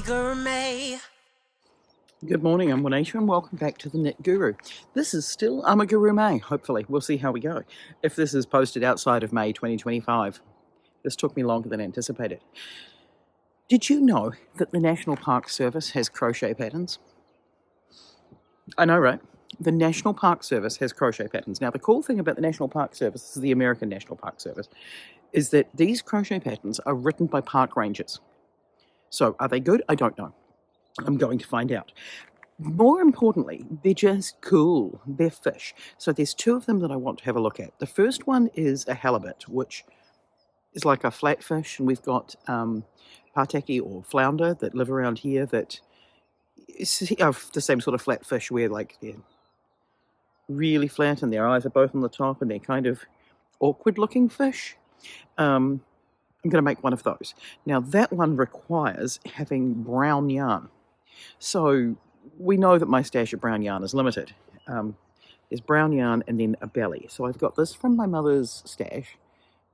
Amiguru-may. Good morning, I'm Juanita and welcome back to the Knit Guru. This is still Amiguru-may, hopefully. We'll see how we go. If this is posted outside of May 2025, this took me longer than anticipated. Did you know that the National Park Service has crochet patterns? I know, right? The National Park Service has crochet patterns. Now, the cool thing about the National Park Service, this is the American National Park Service, is that these crochet patterns are written by park rangers. So, are they good? I don't know. I'm going to find out. More importantly, they're just cool. They're fish. So there's two of them that I want to have a look at. The first one is a halibut, which is like a flatfish, and we've got pataki or flounder that live around here that is the same sort of flatfish where like they're really flat and their eyes are both on the top and they're kind of awkward looking fish. I'm going to make one of those. Now that one requires having brown yarn. So we know that my stash of brown yarn is limited. There's brown yarn and then a belly. So I've got this from my mother's stash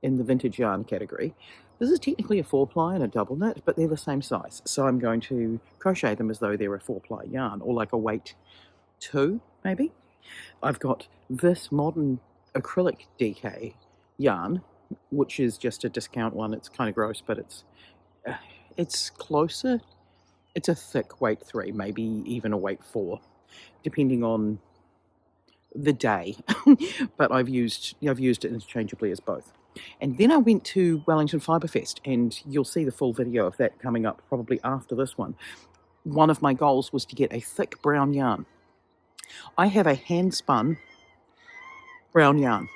in the vintage yarn category. This is technically a 4-ply and a double knit, but they're the same size. So I'm going to crochet them as though they're a 4-ply yarn, or like a weight 2, maybe. I've got this modern acrylic DK yarn, which is just a discount one. It's kind of gross, but it's closer. It's a thick weight 3, maybe even a weight 4, depending on the day. But I've used it interchangeably as both. And then I went to Wellington Fibre Fest, and you'll see the full video of that coming up probably after this one. One of my goals was to get a thick brown yarn. I have a hand-spun brown yarn.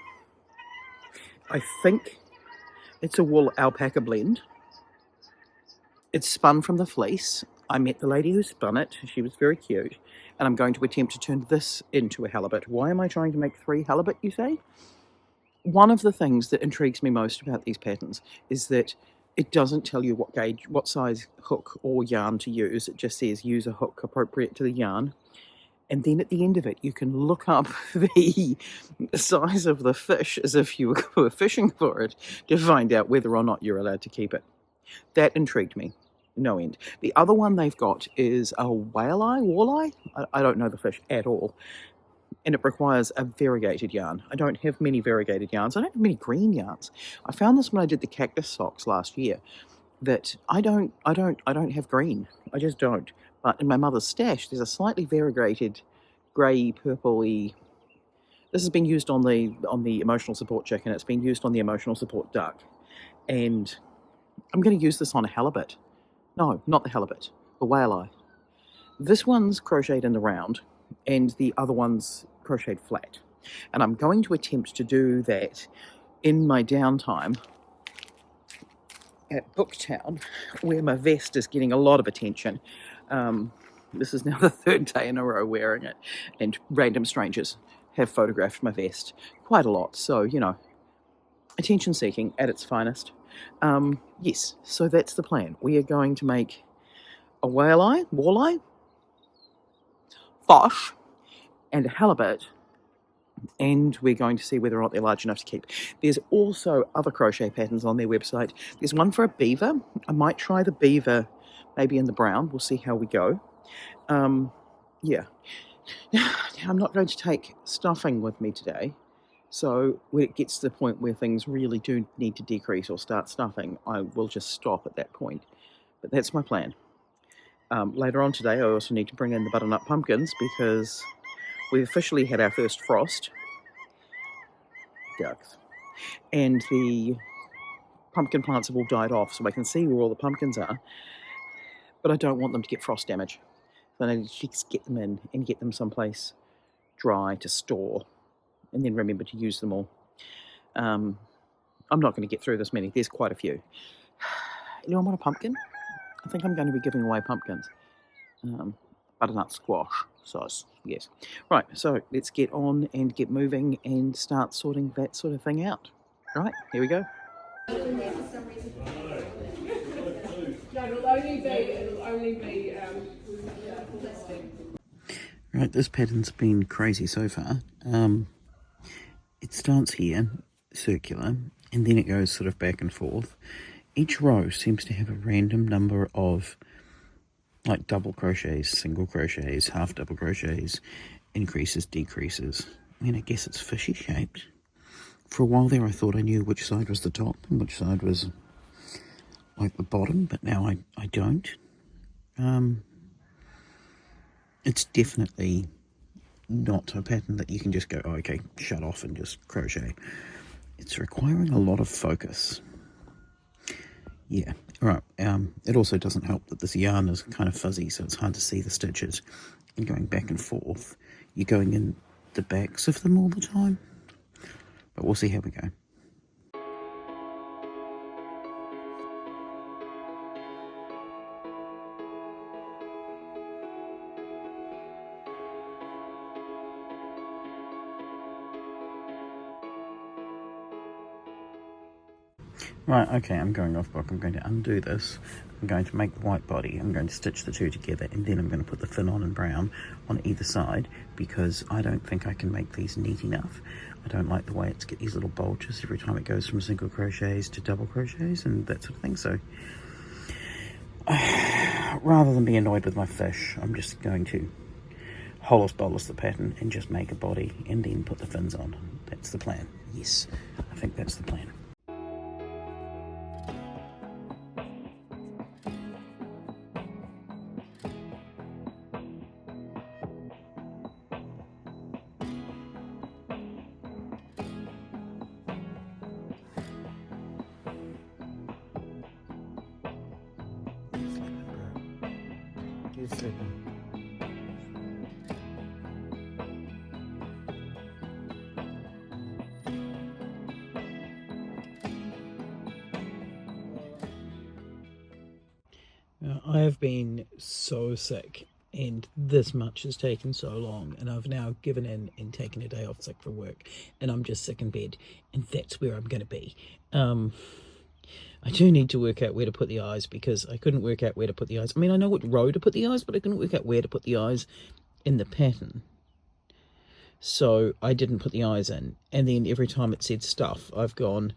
I think it's a wool alpaca blend. It's spun from the fleece. I met the lady who spun it. She was very cute. And I'm going to attempt to turn this into a halibut. Why am I trying to make 3 halibut, you say? One of the things that intrigues me most about these patterns is that it doesn't tell you what gauge, what size hook or yarn to use. It just says use a hook appropriate to the yarn. And then at the end of it, you can look up the size of the fish as if you were fishing for it to find out whether or not you're allowed to keep it. That intrigued me. No end. The other one they've got is a walleye? I don't know the fish at all. And it requires a variegated yarn. I don't have many variegated yarns. I don't have many green yarns. I found this when I did the cactus socks last year, that I don't have green. I just don't. But in my mother's stash, there's a slightly variegated grey, purpley. This has been used on the emotional support chicken. It's been used on the emotional support duck. And I'm going to use this on a halibut. No, not the halibut, the walleye. This one's crocheted in the round, and the other one's crocheted flat. And I'm going to attempt to do that in my downtime at Booktown, where my vest is getting a lot of attention. This is now the 3rd day in a row wearing it, and random strangers have photographed my vest quite a lot. So, you know, attention seeking at its finest. Yes, so that's the plan. We are going to make a walleye, fish, and a halibut, and we're going to see whether or not they're large enough to keep. There's also other crochet patterns on their website. There's one for a beaver. I might try the beaver maybe in the brown. We'll see how we go. Yeah. Now, I'm not going to take stuffing with me today. So when it gets to the point where things really do need to decrease or start stuffing, I will just stop at that point. But that's my plan. Later on today, I also need to bring in the butternut pumpkins because we've officially had our first frost. Ducks. And the pumpkin plants have all died off, so I can see where all the pumpkins are. But I don't want them to get frost damage. So I need to just get them in and get them someplace dry to store. And then remember to use them all. I'm not going to get through this many. There's quite a few. Anyone want a pumpkin? I think I'm going to be giving away pumpkins. Butternut squash sauce, yes. Right, so let's get on and get moving and start sorting that sort of thing out. Right, here we go. No, it'll only be listing. Right, this pattern's been crazy so far. It starts here, circular, and then it goes sort of back and forth. Each row seems to have a random number of like double crochets, single crochets, half double crochets, increases, decreases. I mean, I guess it's fishy shaped. For a while there I thought I knew which side was the top and which side was like the bottom, but now I don't. It's definitely not a pattern that you can just go, oh, okay, shut off and just crochet. It's requiring a lot of focus. Yeah, right. It also doesn't help that this yarn is kind of fuzzy, so it's hard to see the stitches. And going back and forth, you're going in the backs of them all the time. But we'll see how we go. Right, okay, I'm going off book. I'm going to undo this. I'm going to make the white body. I'm going to stitch the two together, and then I'm going to put the fin on in brown on either side, because I don't think I can make these neat enough. I don't like the way it's get these little bulges every time it goes from single crochets to double crochets and that sort of thing. So rather than be annoyed with my fish, I'm just going to hollis bolus the pattern and just make a body and then put the fins on. That's the plan. Yes, I think that's the plan. I have been so sick, and this much has taken so long, and I've now given in and taken a day off sick for work, and I'm just sick in bed, and that's where I'm going to be. I do need to work out where to put the eyes, because I couldn't work out where to put the eyes. I mean, I know what row to put the eyes, but I couldn't work out where to put the eyes in the pattern. So I didn't put the eyes in, and then every time it said stuff, I've gone,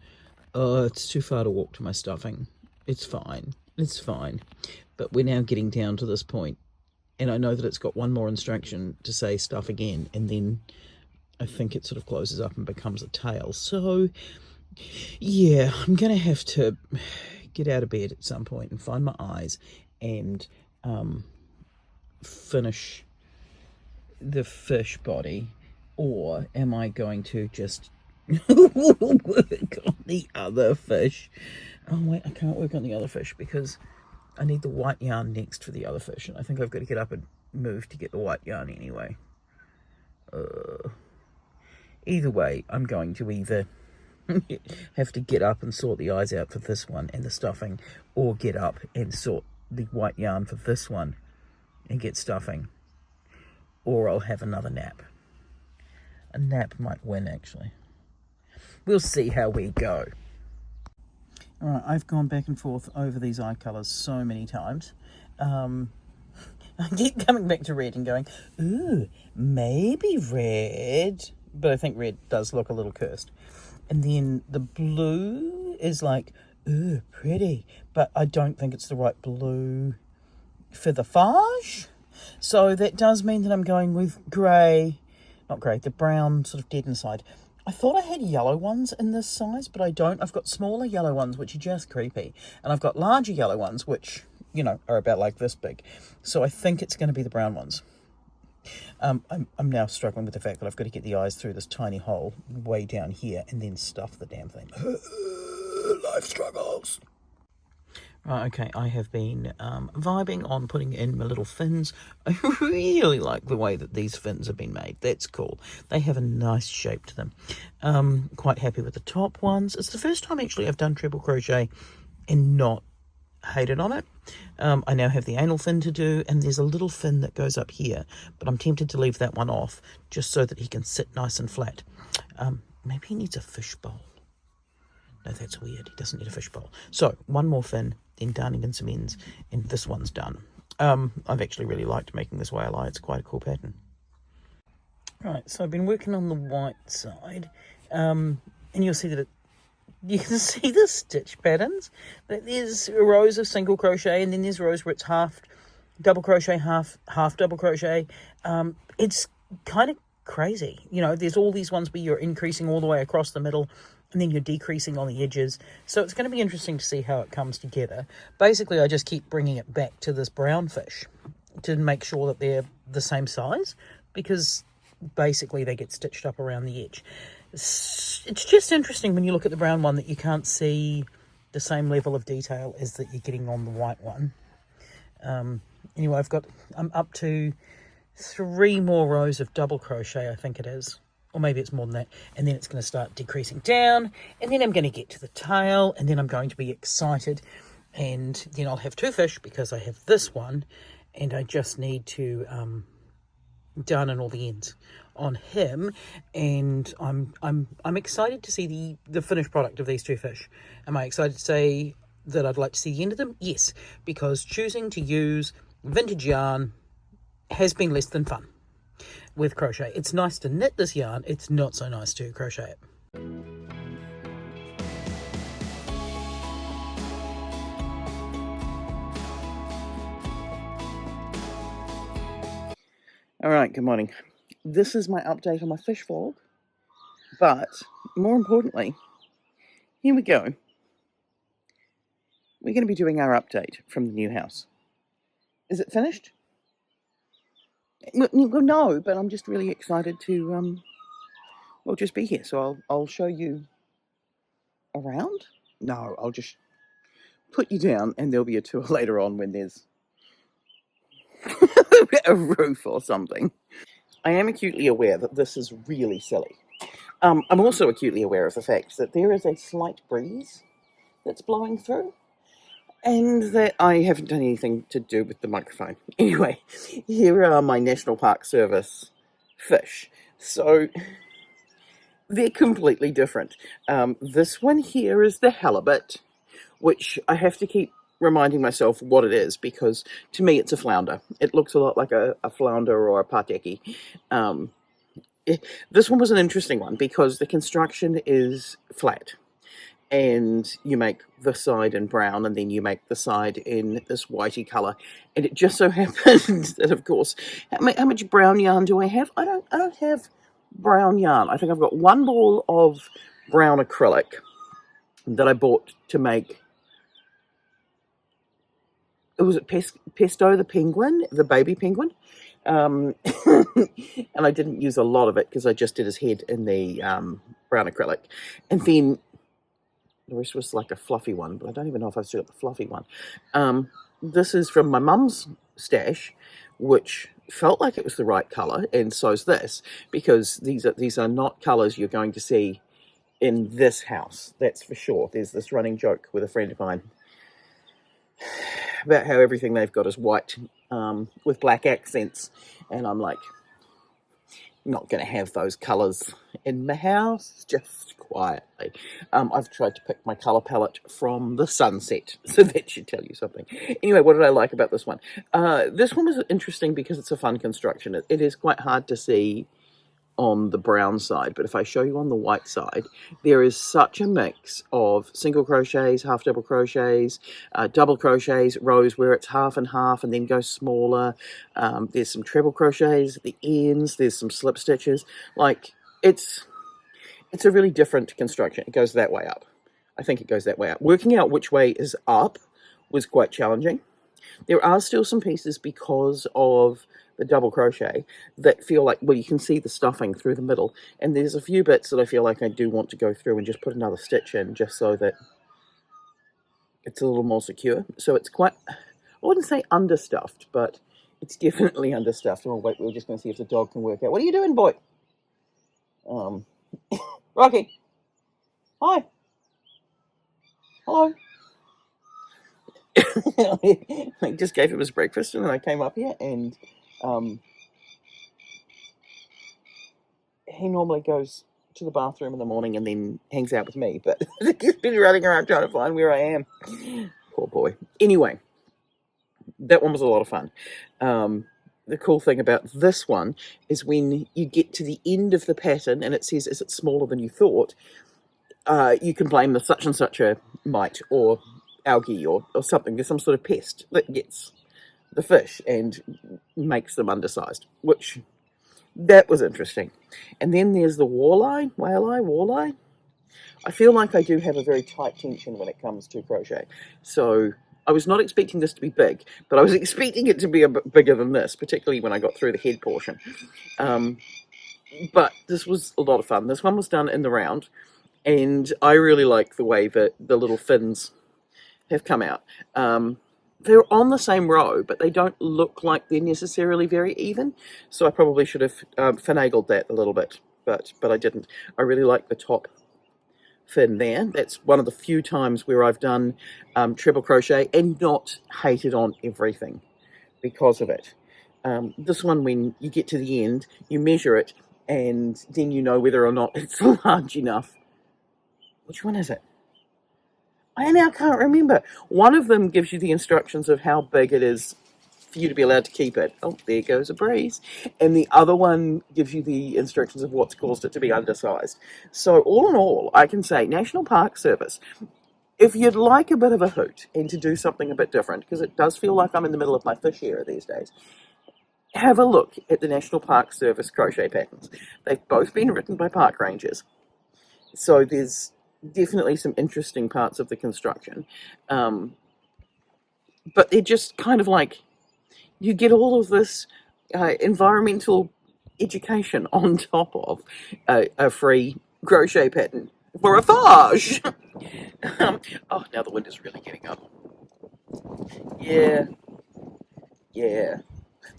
oh, it's too far to walk to my stuffing. It's fine. It's fine. But we're now getting down to this point, and I know that it's got one more instruction to say stuff again, and then I think it sort of closes up and becomes a tail. So yeah, I'm going to have to get out of bed at some point and find my eyes and finish the fish body, or am I going to just work on the other fish? Oh wait, I can't work on the other fish because I need the white yarn next for the other fish, and I think I've got to get up and move to get the white yarn anyway. Either way, I'm going to either have to get up and sort the eyes out for this one and the stuffing, or get up and sort the white yarn for this one and get stuffing, or I'll have another nap. A nap might win, actually. We'll see how we go. Alright, I've gone back and forth over these eye colours so many times. I keep coming back to red and going, ooh, maybe red. But I think red does look a little cursed. And then the blue is like, ooh, pretty. But I don't think it's the right blue for the fage. So that does mean that I'm going with grey, not grey, the brown sort of dead inside. I thought I had yellow ones in this size, but I don't. I've got smaller yellow ones, which are just creepy. And I've got larger yellow ones, which, you know, are about like this big. So I think it's going to be the brown ones. I'm now struggling with the fact that I've got to get the eyes through this tiny hole way down here and then stuff the damn thing. Life struggles. Right, okay, I have been vibing on putting in my little fins. I really like the way that these fins have been made. That's cool. They have a nice shape to them. Quite happy with the top ones. It's the first time actually I've done treble crochet and not hated on it. I now have the anal fin to do, and there's a little fin that goes up here, but I'm tempted to leave that one off just so that he can sit nice and flat. Maybe he needs a fish bowl. No, that's weird. He doesn't need a fish bowl. So one more fin, then darning in some ends, and this one's done. I've actually really liked making this whale eye. It's quite a cool pattern. Right, so I've been working on the white side, and you'll see that you can see the stitch patterns. There's rows of single crochet, and then there's rows where it's half double crochet, half double crochet. It's kind of crazy. You know, there's all these ones where you're increasing all the way across the middle and then you're decreasing on the edges. So it's going to be interesting to see how it comes together. Basically, I just keep bringing it back to this brown fish to make sure that they're the same size, because basically they get stitched up around the edge. It's just interesting when you look at the brown one that you can't see the same level of detail as that you're getting on the white one. Anyway, I'm up to 3 more rows of double crochet, I think it is, or maybe it's more than that, and then it's going to start decreasing down, and then I'm going to get to the tail, and then I'm going to be excited, and then I'll have 2 fish because I have this one, and I just need to done in all the ends on him, and I'm excited to see the finished product of these 2 fish. Am I excited to say that I'd like to see the end of them? Yes, because choosing to use vintage yarn has been less than fun with crochet. It's nice to knit this yarn, it's not so nice to crochet it. All right, good morning. This is my update on my fish vlog, but more importantly, here we go. We're going to be doing our update from the new house. Is it finished? Well, no, but I'm just really excited to, well, just be here. So I'll show you around. No, I'll just put you down and there'll be a tour later on when there's a roof or something. I am acutely aware that this is really silly. I'm also acutely aware of the fact that there is a slight breeze that's blowing through, and that I haven't done anything to do with the microphone. Anyway, here are my National Park Service fish. So they're completely different. This one here is the halibut, which I have to keep reminding myself what it is, because to me it's a flounder. It looks a lot like a flounder or a pateki. This one was an interesting one because the construction is flat, and you make the side in brown and then you make the side in this whitey colour, and it just so happens that, of course, how much brown yarn do I have? I don't have brown yarn. I think I've got 1 ball of brown acrylic that I bought to make, was it Pesto the penguin, the baby penguin? And I didn't use a lot of it because I just did his head in the brown acrylic. And then the rest was like a fluffy one, but I don't even know if I've still got the fluffy one. This is from my mum's stash, which felt like it was the right colour, and so's this, because these are not colours you're going to see in this house, that's for sure. There's this running joke with a friend of mine about how everything they've got is white with black accents, and I'm like, not going to have those colours in my house, just quietly. I've tried to pick my colour palette from the sunset, so that should tell you something. Anyway, what did I like about this one? This one was interesting because it's a fun construction. It is quite hard to see on the brown side, but if I show you on the white side, there is such a mix of single crochets, half double crochets, double crochets, rows where it's half and half and then goes smaller. There's some treble crochets at the ends, there's some slip stitches. Like, it's a really different construction. It goes that way up. I think it goes that way up. Working out which way is up was quite challenging. There are still some pieces, because of the double crochet, that feel like, well, you can see the stuffing through the middle, and there's a few bits that I feel like I do want to go through and just put another stitch in, just so that it's a little more secure. So it's quite, I wouldn't say understuffed, but it's definitely understuffed. Oh wait, we're just going to see if the dog can work out. What are you doing, boy? Rocky, hi, hello. I just gave him his breakfast, and then I came up here, and he normally goes to the bathroom in the morning and then hangs out with me, but he's been running around trying to find where I am. Poor boy. Anyway, that one was a lot of fun. The cool thing about this one is when you get to the end of the pattern and it says, is it smaller than you thought, you can blame the such and such a mite or algae or something. There's some sort of pest that gets the fish and makes them undersized, which that was interesting. And then there's the walleye. I feel like I do have a very tight tension when it comes to crochet. So I was not expecting this to be big, but I was expecting it to be a bit bigger than this, particularly when I got through the head portion. But this was a lot of fun. This one was done in the round, and I really like the way that the little fins have come out. They're on the same row, but they don't look like they're necessarily very even. So I probably should have finagled that a little bit, but I didn't. I really like the top fin there. That's one of the few times where I've done treble crochet and not hated on everything because of it. This one, when you get to the end, you measure it, and then you know whether or not it's large enough. Which one is it? I now can't remember. One of them gives you the instructions of how big it is for you to be allowed to keep it. Oh, there goes a breeze. And the other one gives you the instructions of what's caused it to be undersized. So all in all, I can say National Park Service, if you'd like a bit of a hoot and to do something a bit different, because it does feel like I'm in the middle of my fish era these days, have a look at the National Park Service crochet patterns. They've both been written by park rangers. So there's definitely some interesting parts of the construction. But they're just kind of like, you get all of this environmental education on top of a free crochet pattern for a Farge. Oh, now the wind is really getting up. Yeah.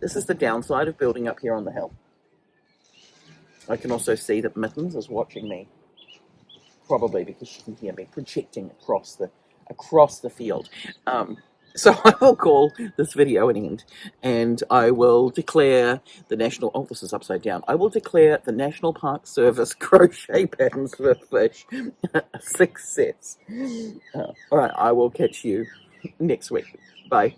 This is the downside of building up here on the hill. I can also see that Mittens is watching me, probably because she can hear me projecting across the field. So I will call this video an end, and I will declare the National... Oh, this is upside down. I will declare the National Park Service crochet patterns for fish a success. All right, I will catch you next week. Bye.